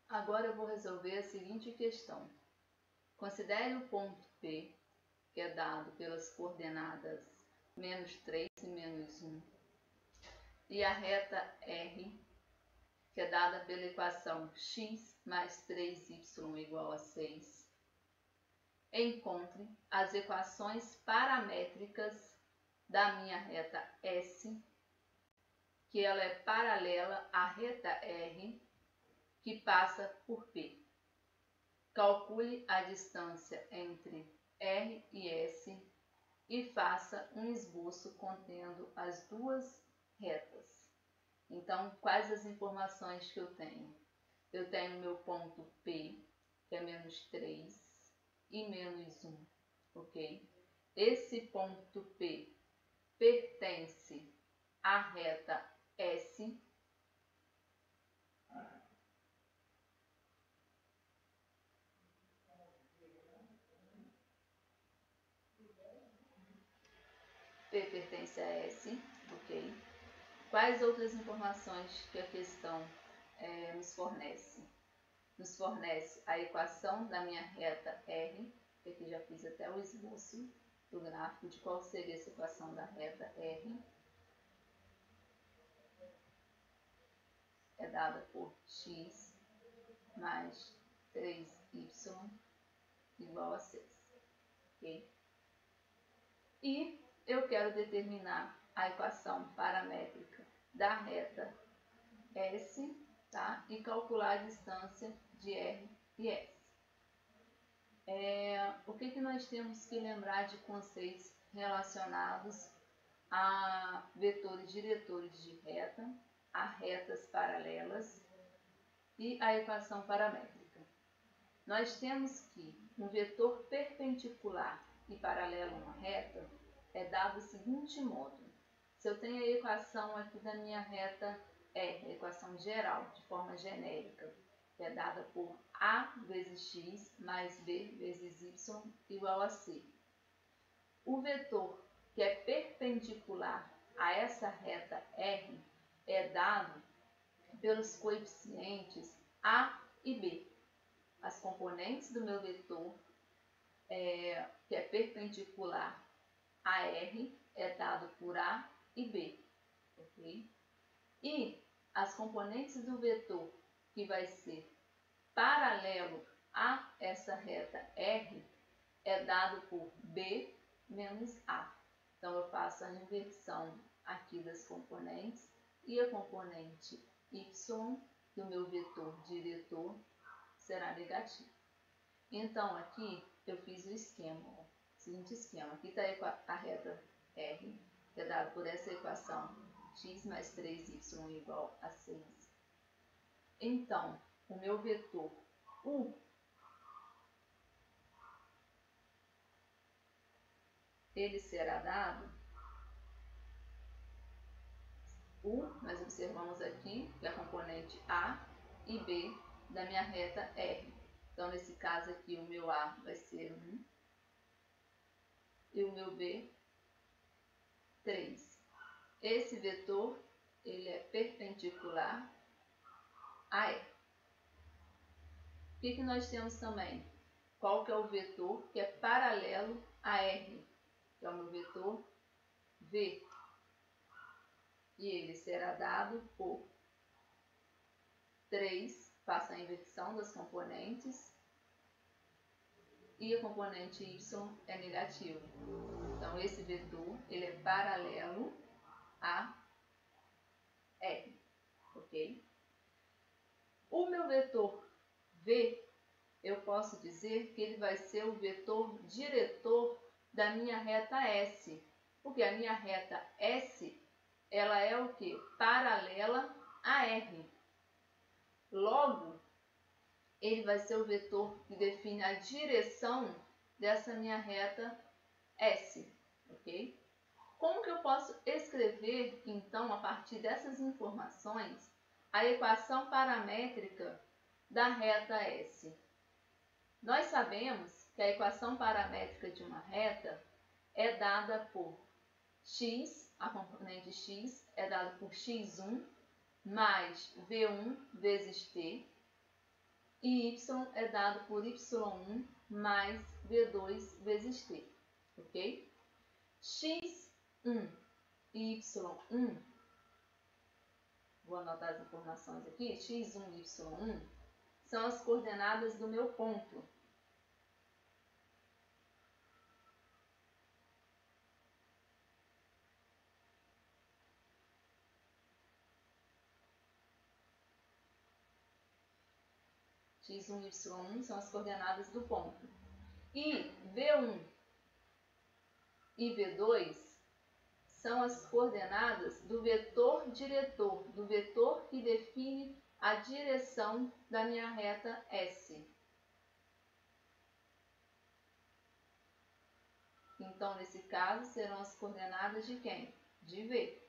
Agora eu vou resolver a seguinte questão. Considere o ponto P, que é dado pelas coordenadas -3 e -1, e a reta R, que é dada pela equação x mais 3y igual a 6. Encontre as equações paramétricas da minha reta S, que ela é paralela à reta R, que passa por P. Calcule a distância entre R e S e faça um esboço contendo as duas retas. Então, quais as informações que eu tenho? Eu tenho meu ponto P, que é -3 e -1, ok? Esse ponto P pertence à reta S. P pertence a S, ok? Quais outras informações que a questão nos fornece? Nos fornece a equação da minha reta R, que aqui já fiz até o esboço do gráfico de qual seria essa equação da reta R. É dada por x mais 3y igual a 6. Okay? E eu quero determinar a equação paramétrica da reta S, tá? E calcular a distância de R e S. O que nós temos que lembrar de conceitos relacionados a vetores diretores de reta, a retas paralelas e a equação paramétrica? Nós temos que um vetor perpendicular e paralelo a uma reta é dado do seguinte modo. Se eu tenho a equação aqui da minha reta R, a equação geral, de forma genérica, que é dada por A vezes x mais B vezes y igual a C. O vetor que é perpendicular a essa reta R é dado pelos coeficientes A e B. As componentes do meu vetor, que é perpendicular a R, é dado por A e B. Okay? E as componentes do vetor que vai ser paralelo a essa reta R é dado por B menos A. Então, eu faço a inversão aqui das componentes e a componente Y do meu vetor diretor será negativa. Então, aqui eu fiz o esquema, o seguinte esquema. Aqui está a reta R, que é dada por essa equação x mais 3y igual a 6. Então, o meu vetor U, ele será dado, nós observamos aqui que é a componente A e B da minha reta R. Então, nesse caso aqui, o meu A vai ser 1 e o meu B, 3. Esse vetor, ele é perpendicular a R. O que nós temos também? Qual que é o vetor que é paralelo a R? Que é o meu vetor V. E ele será dado por 3, faça a inversão das componentes, e a componente Y é negativa. Então, esse vetor, ele é paralelo a R, ok? O meu vetor V, eu posso dizer que ele vai ser o vetor diretor da minha reta S, porque a minha reta S, ela é o que? Paralela a R. Logo, ele vai ser o vetor que define a direção dessa minha reta S, ok? Como que eu posso escrever, então, a partir dessas informações, a equação paramétrica da reta S? Nós sabemos que a equação paramétrica de uma reta é dada por x, a componente x é dada por x1 mais v1 vezes t, e y é dado por y1 mais v2 vezes t, ok? x1 e y1, vou anotar as informações aqui, x1 e y1 são as coordenadas do meu ponto. x1 e y1 são as coordenadas do ponto. E v1 e v2 são as coordenadas do vetor diretor, do vetor que define a direção da minha reta S. Então, nesse caso, serão as coordenadas de quem? De V.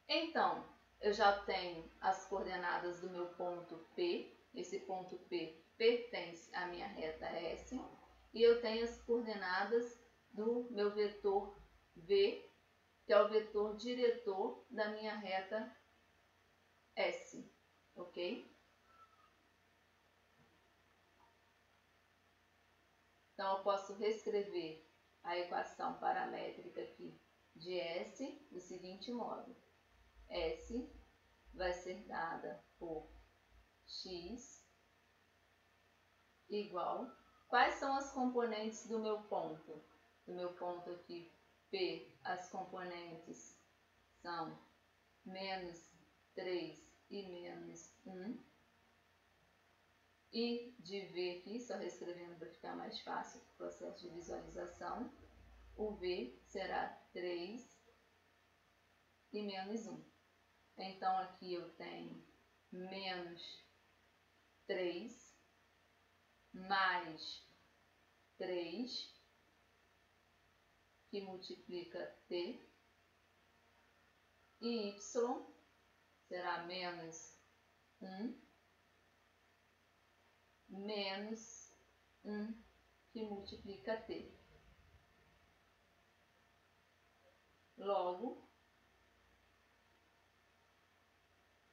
Então, eu já tenho as coordenadas do meu ponto P. Esse ponto P pertence à minha reta S. E eu tenho as coordenadas do meu vetor V, que é o vetor diretor da minha reta S. Ok? Então, eu posso reescrever a equação paramétrica aqui de S do seguinte modo. S vai ser dada por x igual... Quais são as componentes do meu ponto? Do meu ponto aqui, P, as componentes são menos 3 e menos 1. E de V aqui, só reescrevendo para ficar mais fácil o processo de visualização, o V será 3 e menos 1. Então, aqui eu tenho menos 3 mais 3, que multiplica T, e Y será menos 1 menos 1, que multiplica T. Logo,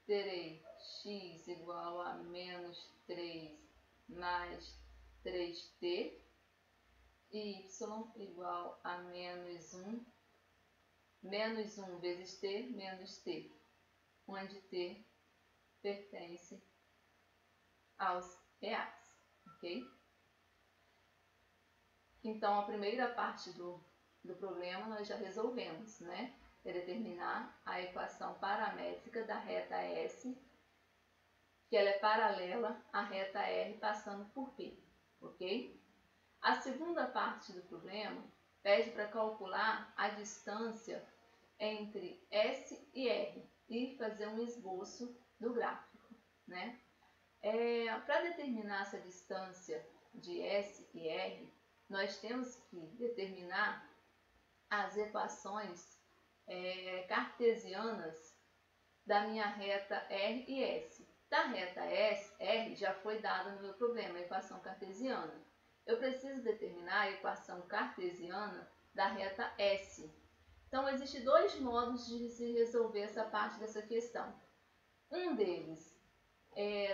terei x igual a menos 3 mais 3t e y igual a menos 1 vezes t menos t, onde t pertence aos reais, ok? Então, a primeira parte do problema nós já resolvemos, né? É determinar a equação paramétrica da reta S, que ela é paralela à reta R passando por P, ok? A segunda parte do problema pede para calcular a distância entre S e R e fazer um esboço do gráfico, né? Para determinar essa distância de S e R, nós temos que determinar as equações cartesianas da minha reta R e S. Da reta R já foi dada no meu problema, a equação cartesiana. Eu preciso determinar a equação cartesiana da reta S. Então, existem dois modos de se resolver essa parte dessa questão. Um deles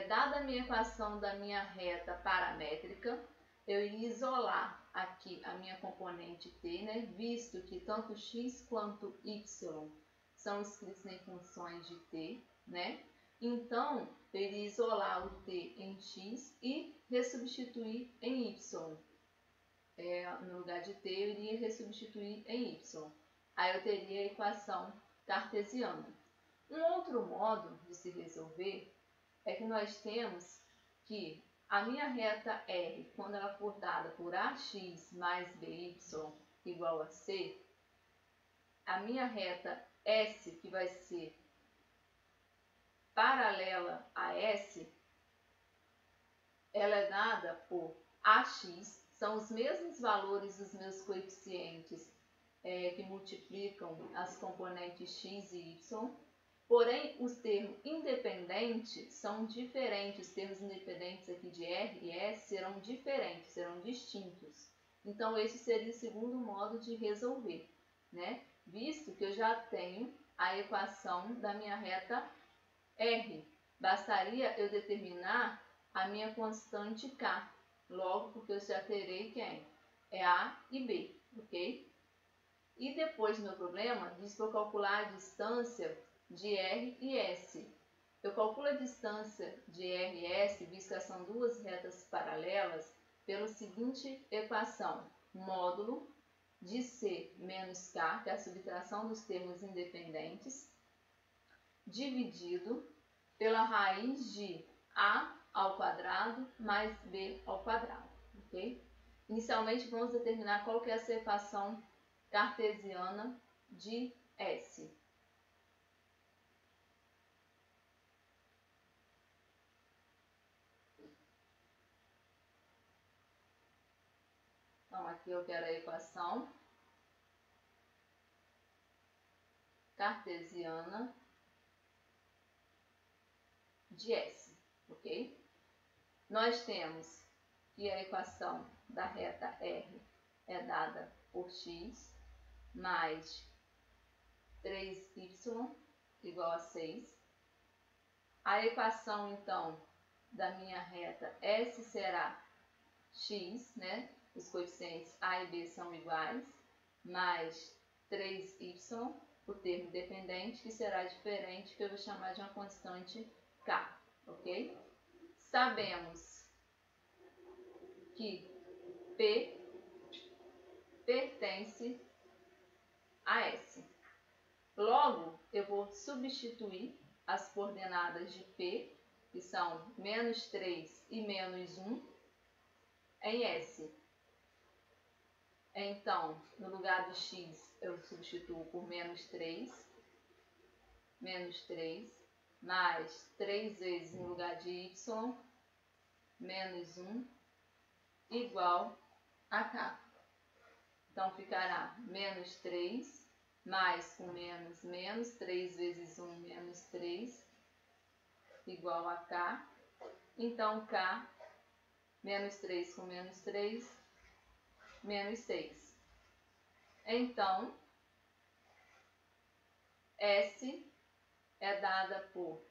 dada a minha equação da minha reta paramétrica, eu iria isolar aqui a minha componente t, né, visto que tanto x quanto y são escritos em funções de t, né? Então, eu iria isolar o t em x e ressubstituir em y. No lugar de t, eu iria ressubstituir em y. Aí eu teria a equação cartesiana. Um outro modo de se resolver é que nós temos que a minha reta R, quando ela for dada por AX mais BY igual a C, a minha reta S, que vai ser paralela a S, ela é dada por AX, são os mesmos valores dos meus coeficientes que multiplicam as componentes x e y, porém os termos independentes são diferentes, os termos independentes aqui de R e S serão diferentes, serão distintos. Então esse seria o segundo modo de resolver, né? visto que eu já tenho a equação da minha reta R. Bastaria eu determinar a minha constante K, logo porque eu já terei quem? É A e B, ok? E depois no meu problema, diz para eu calcular a distância de R e S. Eu calculo a distância de R e S, visto que são duas retas paralelas, pela seguinte equação: módulo de C menos K, que é a subtração dos termos independentes, dividido pela raiz de A ao quadrado mais B ao quadrado, ok? Inicialmente, vamos determinar qual que é essa equação cartesiana de S. Então, aqui eu quero a equação cartesiana de S, ok? Nós temos que a equação da reta R é dada por x mais 3y igual a 6. A equação, então, da minha reta S será x, né? Os coeficientes A e B são iguais, mais 3y, o termo dependente, que será diferente, que eu vou chamar de uma constante K, ok? Sabemos que P pertence a S. Logo, eu vou substituir as coordenadas de P, que são menos 3 e menos 1, em S. Então, no lugar de x, eu substituo por menos 3, mais 3 vezes no lugar de y, menos 1, igual a k. Então, ficará menos 3, mais com menos, menos, 3 vezes 1, menos 3, igual a k. Então, k, menos 3 com menos 3, menos 6. Então, S é dada por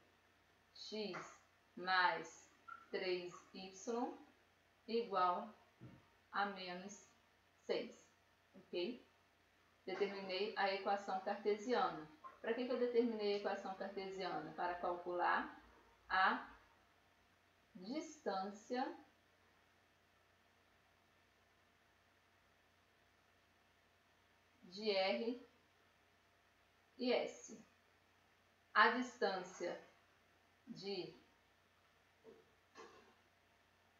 x mais 3y igual a menos 6, ok? Determinei a equação cartesiana. Para que eu determinei a equação cartesiana? Para calcular a distância de R e S. A distância de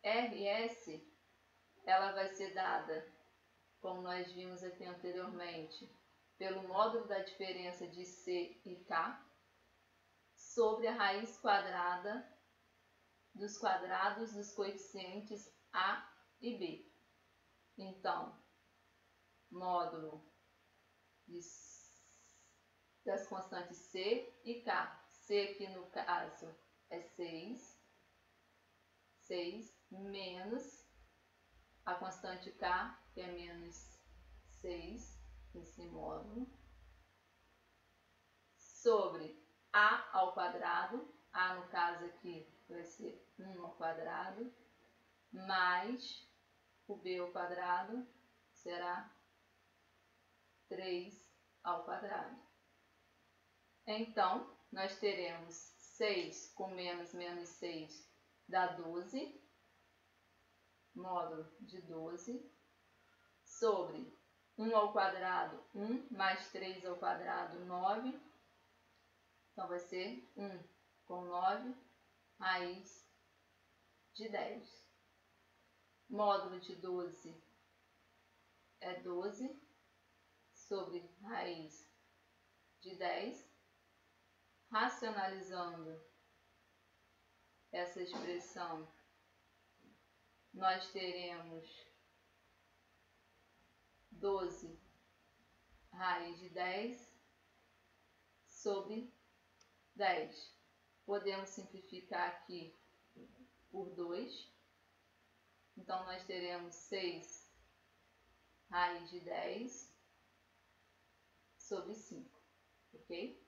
R e S, ela vai ser dada, como nós vimos aqui anteriormente, pelo módulo da diferença de C e K sobre a raiz quadrada dos quadrados dos coeficientes A e B. Então, módulo das constantes C e K. C aqui no caso é 6 menos a constante K, que é menos 6, esse módulo, sobre A ao quadrado, A no caso aqui vai ser 1 ao quadrado, mais o B ao quadrado será 3 ao quadrado. Então, nós teremos 6 com menos 6 dá 12, módulo de 12, sobre 1 ao quadrado, 1, mais 3 ao quadrado, 9. Então, vai ser 1 com 9, raiz de 10. Módulo de 12 é 12, sobre raiz de 10. Racionalizando essa expressão, nós teremos 12 raiz de 10 sobre 10. Podemos simplificar aqui por 2. Então, nós teremos 6 raiz de 10 sobre 5, ok?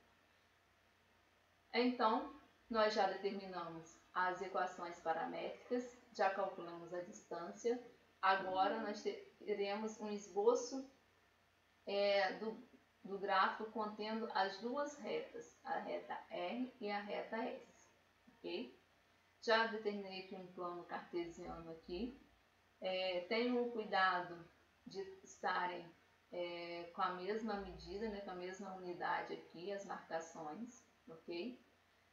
Então, nós já determinamos as equações paramétricas, já calculamos a distância. Agora, nós teremos um esboço do gráfico contendo as duas retas, a reta R e a reta S, ok? Já determinei aqui um plano cartesiano aqui. Tenham cuidado de estarem com a mesma medida, né, com a mesma unidade aqui, as marcações, ok?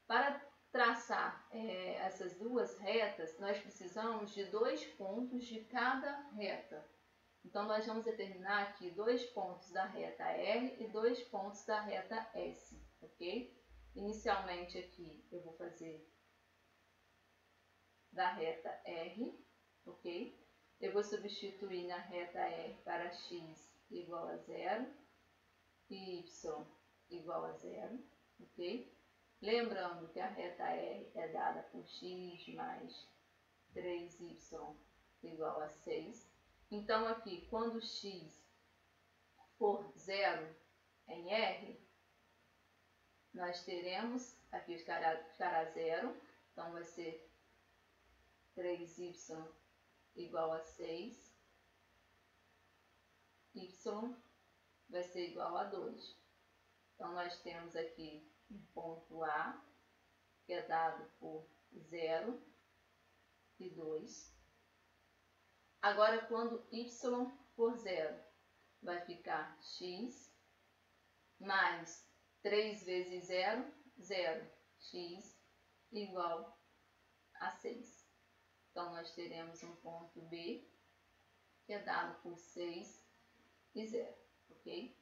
Para traçar essas duas retas, nós precisamos de 2 pontos de cada reta. Então, nós vamos determinar aqui 2 pontos da reta R e 2 pontos da reta S, ok? Inicialmente aqui eu vou fazer da reta R, ok? Eu vou substituir na reta R para x igual a 0 e y igual a 0, ok? Lembrando que a reta R é dada por x mais 3y igual a 6. Então, aqui, quando x for 0 em R, nós teremos, aqui ficará 0, então vai ser 3y igual a 6, y vai ser igual a 2. Então, nós temos aqui um ponto A, que é dado por 0 e 2. Agora, quando y for 0, vai ficar x mais 3 vezes 0, 0, x igual a 6. Então, nós teremos um ponto B, que é dado por 6 e 0, ok?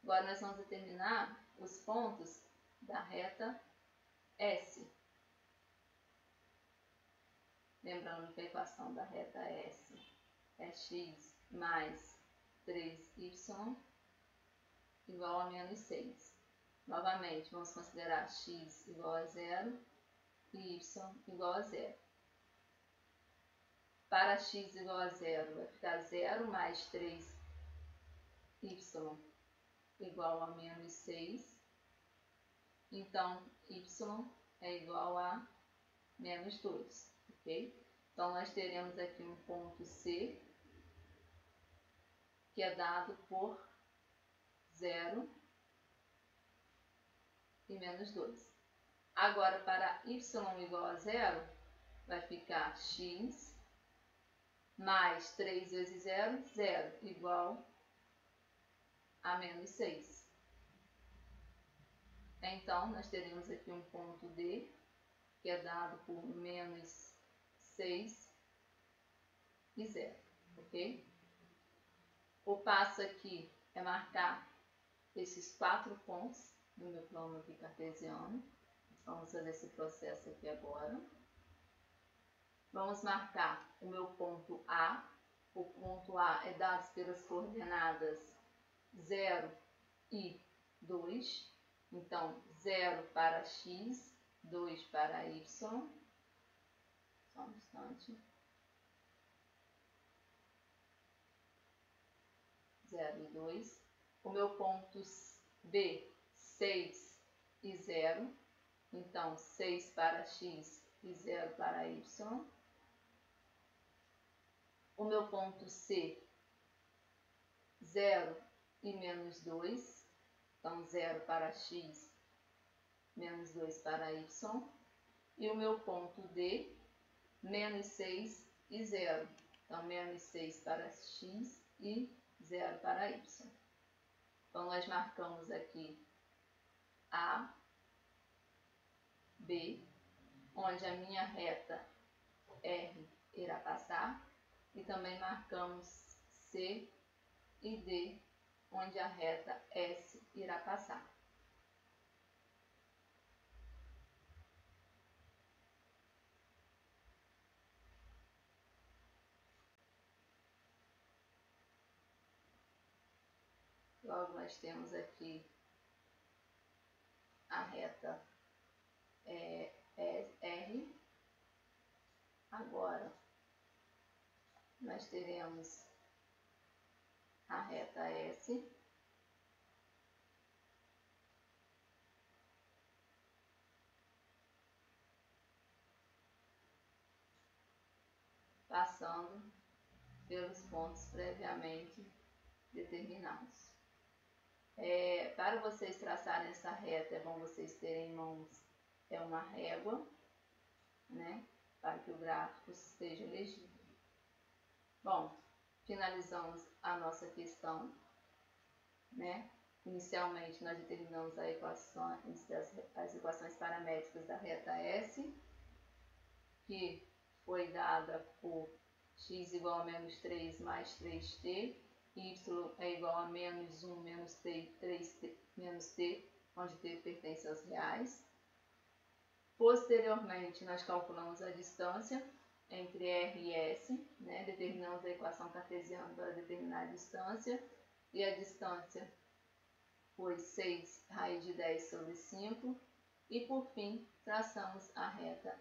Agora, nós vamos determinar os pontos da reta S. Lembrando que a equação da reta S é x mais 3y igual a menos 6. Novamente, vamos considerar x igual a 0 e y igual a 0. Para x igual a 0, vai ficar 0 mais 3y igual a menos 6. Então, y é igual a menos 2, ok? Então, nós teremos aqui um ponto C, que é dado por 0 e menos 2. Agora, para y igual a 0, vai ficar x mais 3 vezes 0, 0, igual a menos 6. Então, nós teremos aqui um ponto D, que é dado por menos 6 e 0, ok? O passo aqui é marcar esses 4 pontos no meu plano aqui cartesiano. Vamos fazer esse processo aqui agora. Vamos marcar o meu ponto A. O ponto A é dado pelas coordenadas 0 e 2. Então, 0 para x, 2 para y. Só um instante. 0 e 2. O meu ponto B, 6 e 0. Então, 6 para x e 0 para y. O meu ponto C, 0 e menos 2. Então, 0 para x, menos 2 para y. E o meu ponto D, menos 6 e 0. Então, menos 6 para x e 0 para y. Então, nós marcamos aqui A, B, onde a minha reta R irá passar. E também marcamos C e D, onde a reta S irá passar. Logo, nós temos aqui a reta R. Agora, nós teremos a reta S. passando pelos pontos previamente determinados. Para vocês traçarem essa reta, é bom vocês terem em mãos uma régua, né, para que o gráfico seja legível. Bom, finalizamos a nossa questão, né? Inicialmente nós determinamos as equações paramétricas da reta S, que foi dada por x igual a menos 3 mais 3t, y é igual a menos 1 menos t, 3t menos t, onde t pertence aos reais. Posteriormente, nós calculamos a distância entre R e S, né? Determinamos a equação cartesiana para determinar a distância, e a distância foi 6 raiz de 10 sobre 5, e por fim, traçamos a reta